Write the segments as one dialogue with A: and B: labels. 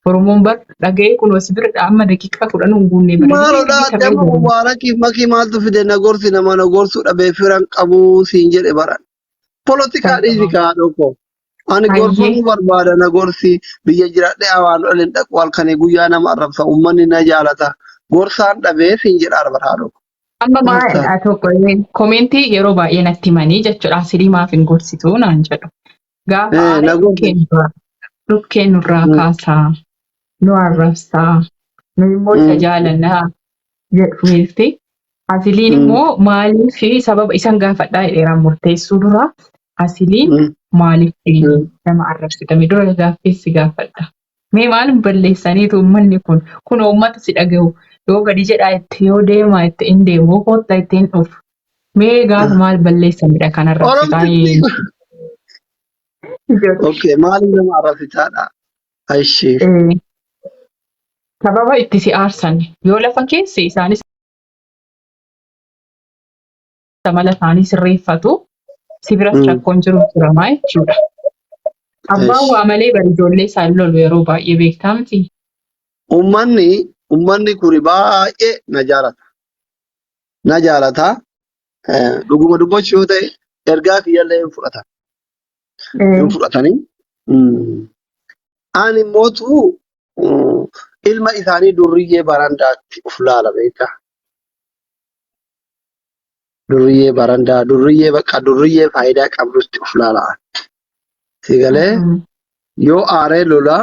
A: Oromoon bar dhaga'ee kun wasbira amma daqiiqaa 10 hunguunne bara
B: Maalodha
A: biyya kamee
B: damma
A: galu.
B: Mubaarakiif makii maaltu fide nagorsi nama nagorsu dhabee firan qabuu siin jedhe baran. Polotikaa dhiisi kaa dhokko. Ani
A: Hayyee
B: gorfamuu barbaada nagorsi biyya jiraadhee awaan olin dhaqu halkanii guyyaa nama arrabsa uummanni na jaalata. Gorsaan dhabee siin jedha arbataa dhokko.
A: amma
B: Gorsaan.
A: maa tokko komentii yeroo baay'ee natti himanii jechuudha asii maaf hin gorsituu naan jedhu. Gaafa aaree
B: Nagorsi.
A: dhukkeen nurraa kaasaa nu arrabsaa nu immoo isa jaalannaa jedhu beekti. Asiliin immoo maaliif sababa isan gaafadhaa jedheeraan murteessuu dura asiliin maaliif nama arrabsitame dura gaaffiisi gaafadha. Mee maalin balleessaniitu uummanni kun uummata si dhaga'u yoo gadi jedhaa itti yoo deemaa itti hin deemu koottaa ittiin dhufu. Mee gaafa maal balleessanidha kan arrabsitanii.
B: Okay, maali nama arrabsitaadha? Ashee.
A: Sababa itti si aarsan yoo lafa keessi isaanis mala isaanii sirreeffatu si biras rakkoon jiru turamaa jechuudha. Abbaan waa malee bari ijoollee isaan lolu yeroo baay'ee beektaa miti.
B: Uummanni kun baay'ee na jaalata. Na jaalata. Dhuguma dubbachuu yoo ta'e ergaa kiyyallee hin fudhatan. Hin fudhatanii. Ani immootu ilma isaanii durriyyee barandaatti uf laala beekaa. Durriyyee barandaa, durriyyee bakka durriyyee faayidaa qabdutti uf laala'an. Sigalee yoo aaree lolaa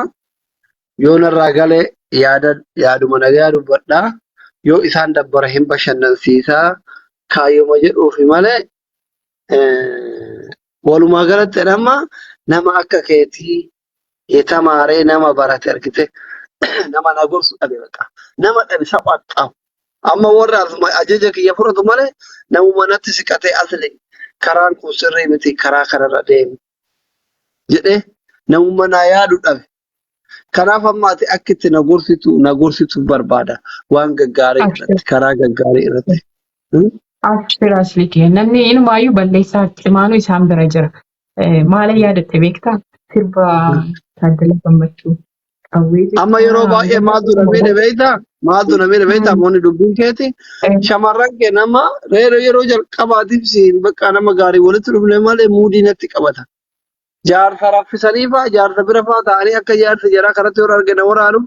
B: yoo narraa galee yaaduma nagaa dubbadhaa yoo isaan dabbara hin bashannansiisaa kaayyoma jedhuufi malee walumaa galatti nama akka keetii tamaaree nama barate argite nama na gorsu dhabe baqa nama dhabe saphaxxaaf amma warra ajaja kiyya fudhatu malee namuma natti siqatee asli karaan kun sirrii miti karaa kanarra deemi jedhee namuma naa yaadu dhabe. Kanaaf amma ati akka itti na gorsitu barbaada waan gaggaarii irratti karaa gaggaarii irratti.
A: Ashfiraas likee namni inumaayyuu balleessaa cimaanuu isaan bira jira. Maala yaadatte beektaa? Sirba Taaddalaa Gammachuu.
B: Amma yeroo baay'ee maaltu namee beektaa? Maaltu namee beektaa? Moonni dubbiin keeti. Shamarran kee nama yeroo jalqabaatiif siin bakka nama gaarii walitti dhufne malee muudii natti qabata. Jaarsa raffisanii fa'aa jaarsa bira fa'aa ta'anii akka jaarsa jaraa kanatti yoo argina waraanu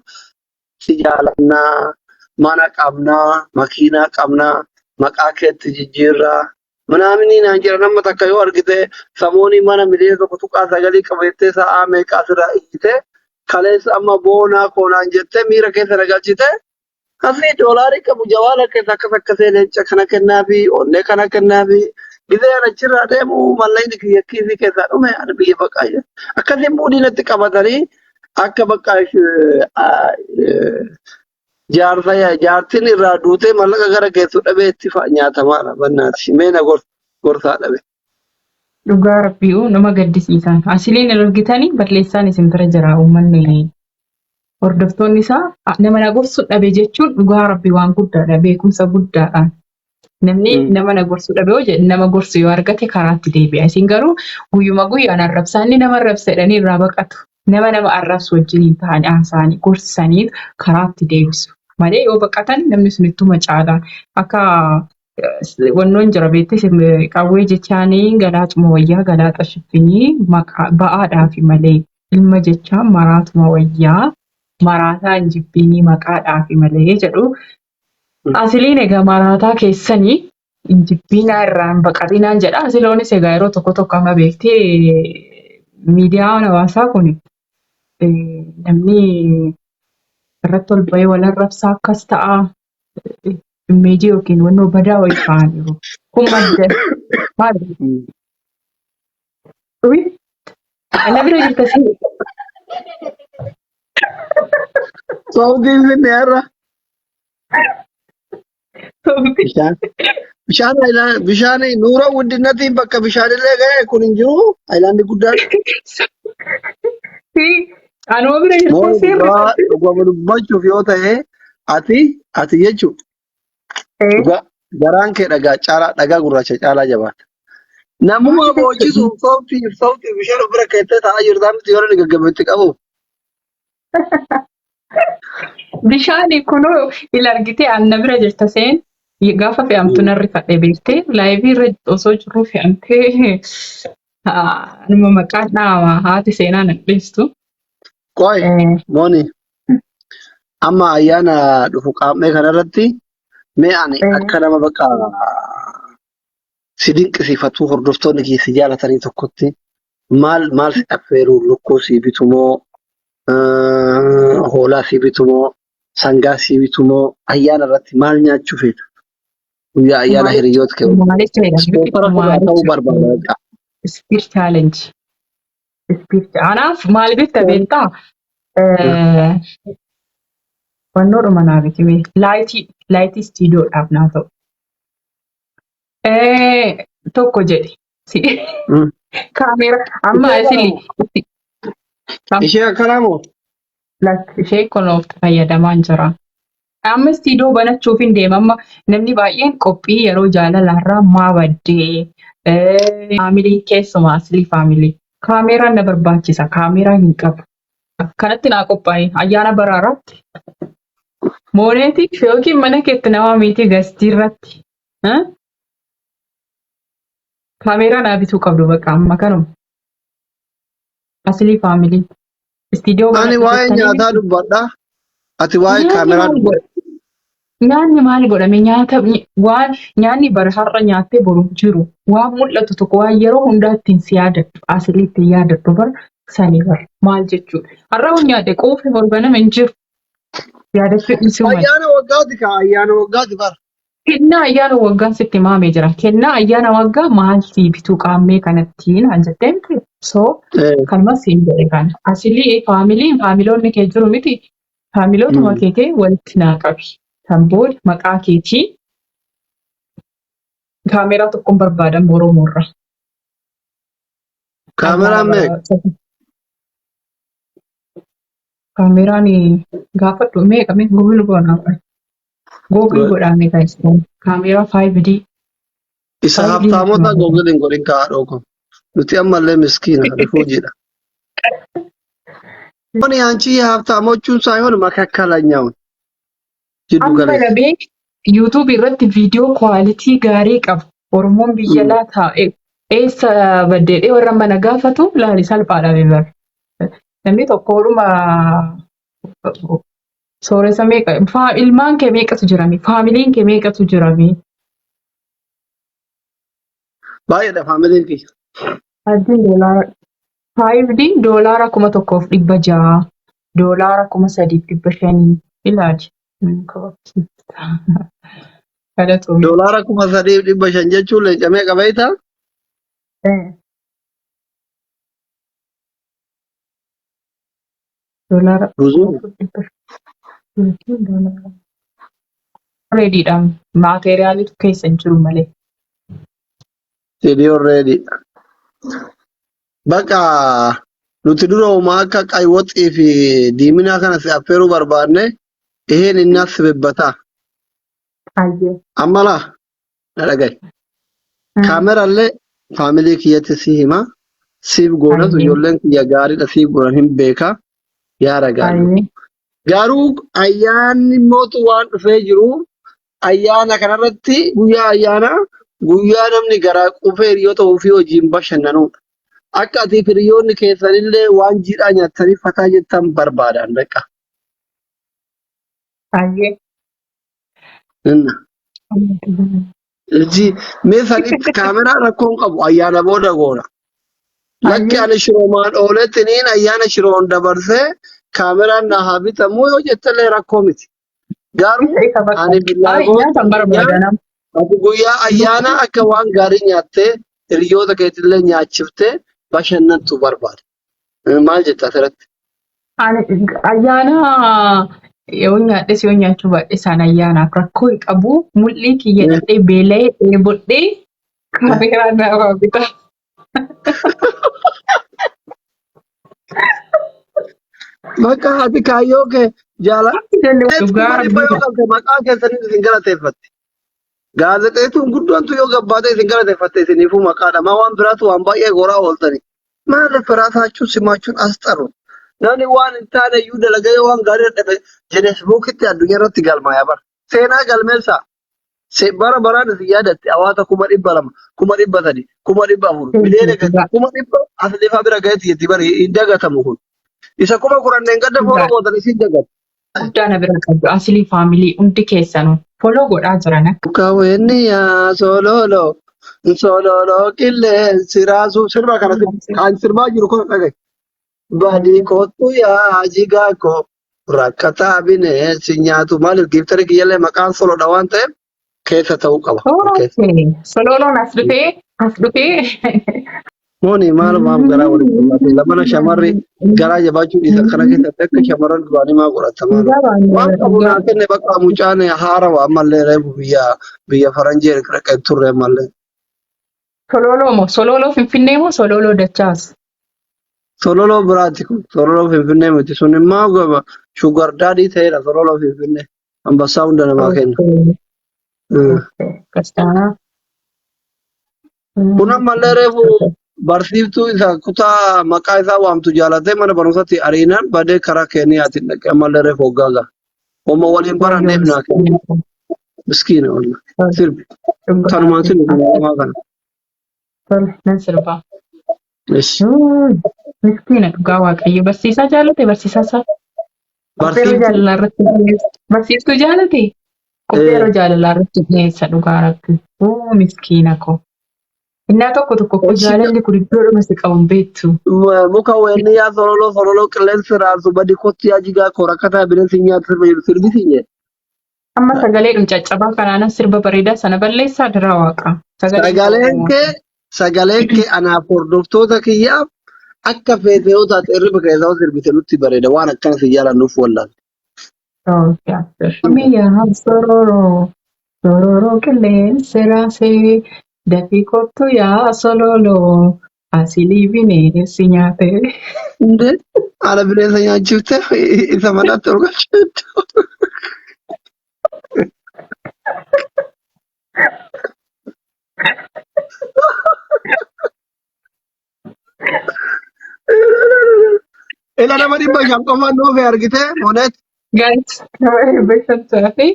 B: si jaalannaa mana qabnaa makiinaa qabnaa maqaa keetti jijjiirraa manaamni naan jira nama takka yoo argite samoonii mana miliyoona tokko tuqaa sagalii qabeettee sa'aa meeqaa sirraa iyyite kaleessa amma boonaa koonaan jettee miira keessa nagalchite asii doolaarii qabu jawaala keessa akkas akkasee leenca kana kennaafi onnee kana kennaafi. Gizee achirraa deemu mallayni kiyyakkiisii keessaa dhume ani biyya baqaa jira. Akkasiin muudii natti qabatanii akka baqaa jaartiin irraa duutee mallaqa gara geessu dhabee itti nyaatamaadha bannaati. Meena gorsaa dhabe.
A: Dhugaa rabbi'uu nama gaddisiisan. Asiliin argitanii balleessaan isin bira jira uummanni. Hordoftoonni isaa nama na gorsu dhabe jechuun dhugaa rabbii waan guddaadha beekumsa guddaadhaan. Namni nama na gorsuu dhabe yoo jedhu nama gorsu yoo argate karaatti deebi'a. Isin garuu guyyuma guyyaan arrabsaanii nama arrabsa jedhanii irraa baqatu. Nama arrabsu wajjiniin ta'anii haasa'anii gorsisanii karaatti deebisu. Malee yoo baqatan namni sun ittuma caalaa akka wannoon jira beektee qawwee jechaanii galaatuma wayyaa galaata shiffinii ba'aadhaafi malee ilma jechaan maraatuma wayyaa maraataa hin jibbinii maqaadhaafi malee jedhu. Asiliin egaa maraataa keessanii jibbinaa irraan baqatinaan jedha. Asiloonis egaa yeroo tokko amma beektee miidiyaan hawaasaa kun namni irratti ol bahee wal arrabsaa akkas ta'a. Imeejii yookiin wannoo badaa wayii ta'aniiru. Kun madda maali? Ana bira jirta si.
B: Saudiin finne har'a. Bishaan nuura guddinatiin bakka bishaanillee ga'e kun hin jiru haayilaandii guddaan.
A: Anuma bira jirtee seerri.
B: Dhugama dubbachuuf yoo ta'e ati jechuudha. Garaan kee dhagaa gurraacha caalaa jabaata. Namuma boojisuuf sooftii bishaan bira keessee taa'aa jirtaa miti yoo inni gaggabeetti qabu.
A: Bishaani kunoo ila argitee anna bira jirta seen gaafa fe'amtu narri fadhee beektee laayivii irra osoo jiruu fe'amtee numa maqaan dhaama haati seenaa nadheesstu.
B: Qoy mooni amma ayyaana dhufu qaamee kanarratti mee ani akka nama bakka si dinqisiifatu hordoftoonni keessi jaalatanii tokkotti maal si affeeru lukkuu si bitumoo hoolaa si bitumoo sangaa si bitumoo ayyaana irratti maal nyaachuu feeta? Guyyaa ayyaana hiriyoota kee ispoortara kubbaa ta'uu barbaada.
A: Speech challenge. Anaaf maal bitta beektaa? Wannoodhuma naa bitime laayitii istiidiyoodhaaf naa ta'u. Tokko jedhi. Kaameera amma asili.
B: Ishee akkanaa moo?
A: Ishee kunuunftu fayyadamaa jira. Amma istiidiyoo banachuuf hin deema. Amma namni baay'een qophii yeroo jaalalaarraa maa baddee faamilii keessumaa asili faamilii. Kaameeraan na barbaachisa. Kaameeraa hin qabu. Akkanatti naa qophaa'e ayyaana baraaraatti. Mooneeti yookiin mana keetti nama miitii gastii irratti. Kaameeraa naa bituu qabdu bakka amma kanuma. Asili faamilii. Istiidiyoo
B: Ani waa'ee nyaataa dubbadha. Ati waa'ee kaameraa dubbadha.
A: Nyaanni maal godhame nyaanni bara har'a nyaattee boru jiru waan mul'atu tokko waan yeroo hundaa ittiin si yaadattu asili ittiin yaadattu bara sanii bara maal jechuudha. Har'a waan nyaate quufe borbaname hin jiru. Yaadachuu dhiisuu malee.
B: Ayyaana waggaati kaa ayyaana waggaati bara.
A: Kennaa ayyaana waggaan sitti maamee jira. Kennaa ayyaana waggaa maal sii bituu qaammee kanattiin an jetteen soo kanumas siin jedhe kana. Asilii faamiloonni kee jiru miti faamilootuma kee walitti naa qabi. Kan booda maqaa keetii kaameeraa tokkoon barbaadan Oromoorra.
B: Kaameraan meeqa?
A: Kaameeraan gaafadhu meeqa Google godhaa. Google godhaa meeqa isaan kaameeraa 5D.
B: Isa haftaamota Google hin godhin kaa'adhoo kun. Nuti ammallee miskiina rifuujiidha. Kuni anchi haftaamochuun saayyoon makakkalanyaa'uun.
A: Amma labee YouTube irratti viidiyoo kwaalitii gaarii qabu. Oromoon biyya laa taa'e eessa baddeedhee warra mana gaafatu laali salphaadha beebar. Namni tokkodhuma sooressa meeqa ilmaan kee meeqatu jirami? Faamiliin kee meeqatu jirami?
B: Baay'eedha faamiliin kiyya.
A: Addiin $5 $1,600 $3,500 ilaali.
B: $3,500 jechuun leenca meeqa beektaa?
A: Reediidhaan maateriyaaliitu keessa hin jiru malee.
B: Siidiyoo reediidha. Bakka nuti dura uumaa akka qaywoxii fi diiminaa kana si affeeruu barbaadne iheen inni as bebbataa. Ammalaa na dhagaye. Kaameraallee faamilii kiyyatti si hima. Siif goonatu ijoolleen kiyya gaariidha siif goonan hin beekaa. Yaada gaarii. Garuu ayyaanni mootu waan dhufee jiru ayyaana kanarratti guyyaa ayyaanaa guyyaa namni garaa qufee hiriyoota ofii hojiin bashannanudha. Akka ati hiriyoonni keessanillee waan jiidhaa nyaatanii fataa jettan barbaadan beekaa. Mee saniif kaameraa rakkoon qabu ayyaana booda goona. Lakki ani shiroomaan oolettiniin ayyaana shiroon dabarsee kaameraan na haa bitamu yoo jettallee rakkoo miti. Garuu ani ati guyyaa ayyaanaa akka waan gaarii nyaattee hiriyoota keetillee nyaachiftee bashannantu barbaada. Maal jetta asirratti?
A: Ayyaana yoo nyaadhes yoo nyaachuu baadhisan ayyaanaaf rakkoo hin qabu. Mul'ii kiyya dhadhee beela'ee dheebodhee kaameraan na bita.
B: Bakka ati kaayyoo kee maqaa keessanii isin galateeffatti. Gaazexeetuun guddoontu yoo gabbaate isin galateeffatte isiniifuu maqaadha. Maa waan biraatu waan baay'ee goraa ooltani. Maaliif firaasachuun simaachuun as xaru? Namni waan hin taane iyyuu dalagee waan gaarii dadhabe Feesbuukitti addunyaa irratti galmaa'aa bara. Seenaa galmeessaa. Bara baraan isin yaadatte hawaasa 200,000, 300,000, 400,000 miliyoona gadi 100,000 as lafaa bira gaheetti jetti bari hin dagatamu kun. Isa 10,000 gadda fooloo gootan isin dagatu.
A: Guddaa na bira qabdu asilii faamilii hundi keessanuu foloo godhaa jiran akka.
B: Kawenni yaa sololo sololo qilleensi raasuu sirba kanatti kan sirbaa jiru kun dhagaye. Badii kootu yaa jigaa koo rakkataa bineensi nyaatu maaliif giiftarii kiyyaallee maqaan solodha waan ta'eef keessa ta'uu qaba.
A: Sololoon as dhufee.
B: Mooni maalumaaf garaa walitti qabate lamana shamarri garaa jabaachuu dhiisan kana keessatti akka shamarran duraanii maa godhatamaa waan qabu naa kenne bakka mucaan haarawa ammallee reefu biyya faranjii erga turre ammallee.
A: Sololoo moo sololoo Finfinnee moo sololoo Dachaas?
B: Sololoo biraati kun sololoo Finfinnee miti sun immoo shugar daadhii ta'edha sololoo Finfinnee ambassaa hunda namaa kenna. Kun ammallee reefu barsiiftuu isa kutaa maqaa isaa waamtu jaalatee mana barumsaatti ariinaan badee karaa Keeniyaatiin dhaqee ammallee reefu hoggaa ga'a. Hooma waliin baranneef naa kenna. Miskiina wallah. Sirbi. Kanumaan sirbi namaa kana.
A: Nan sirbaa. Miskiina dhugaa waaqayyo barsiisaa jaalate barsiisaa isaa. Barsiiftuu jaalate. Qopheeroo jaalalaa irratti dhiyeessa dhugaa rakki. Miskiina koo. Innaa tokko jaalalli kun iddoodhuma si qabuun beektu.
B: Muka wenni yaa sololoo qilleensi raasu badii kootti yaa jigaa koo rakkataa bineensi nyaatu sirbisiin jedhe.
A: Amma sagaleedhum caccabaa kanaan sirba bareedaa sana balleessaa diraa waaqa.
B: Sagaleen kee anaaf hordoftoota kiyyaaf akka feetee yoo taate irriba keessaa sirbite nutti bareeda waan akkana si jaalannuuf wallaan.
A: Miyaa sororoo qilleensi raasee. Dafii kottu yaa sololoo asilii bineensi nyaate.
B: Haala bineensa nyaachifte isa manaatti ol galcheettu. Ila nama 500 qofaan nuuf argite monet.
A: Guys, nama 500 taate.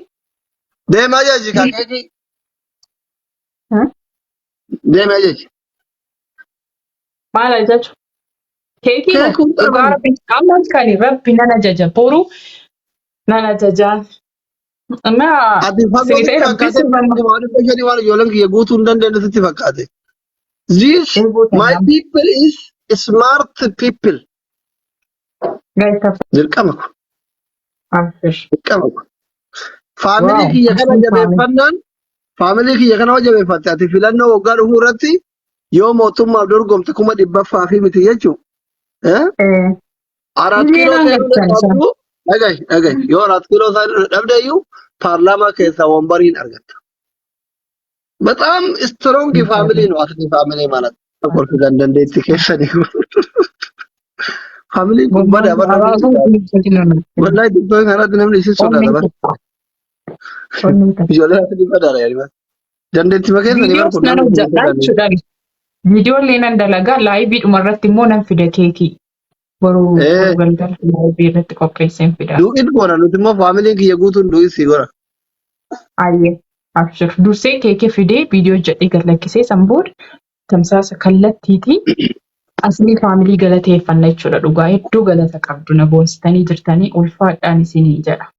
B: Deemaa jechi kakeeki. Deemaa jechi.
A: Maal ajaju? Keekii dhugaa rabbi ammas kan rabbi nan ajaja boru nan ajajaa.
B: Ati fagooti fakkaate waan ijoolleen kiyya guutuu hin dandeenye sitti fakkaate. This my people is smart people. Dirqama kun. Dirqama kun. Faamilii kiyya kana jabeeffannaan faamilii kiyya kana jabeeffatte ati filannoo waggaa dhufuu irratti yoo mootummaaf dorgomte 100,000 fi miti jechuudha. 4 kiiloo ta'uu dhagaye yoo 4 kiiloo dhabde iyyuu paarlaamaa keessaa wombariin argatta. Bataam istrongi faamilii nu asli faamilii ማለት kolfidan dandeetti keessanii. Faamilii kun badaa wallahi dubbii kanatti namni isin sodaata bara. Ijoollee asli badaadha yaadima. Dandeetti makeessa
A: Viidiyoo leenan dalagaa laayivii dhumarratti immoo nan fida keekii. Boruu galgala laayivii irratti qopheesseen fida.
B: Duuqin goona nuti immoo faamiliin kiyya guutuun duu'isii goona.
A: Ayyee abshir dursee keekee fidee viidiyoo jedhee gallakkisee sanbooda tamsaasa kallattiitii asli faamilii galateeffanna jechuudha dhugaa hedduu galata qabdu na boonsitanii jirtanii ulfaadhaan isinii jedha.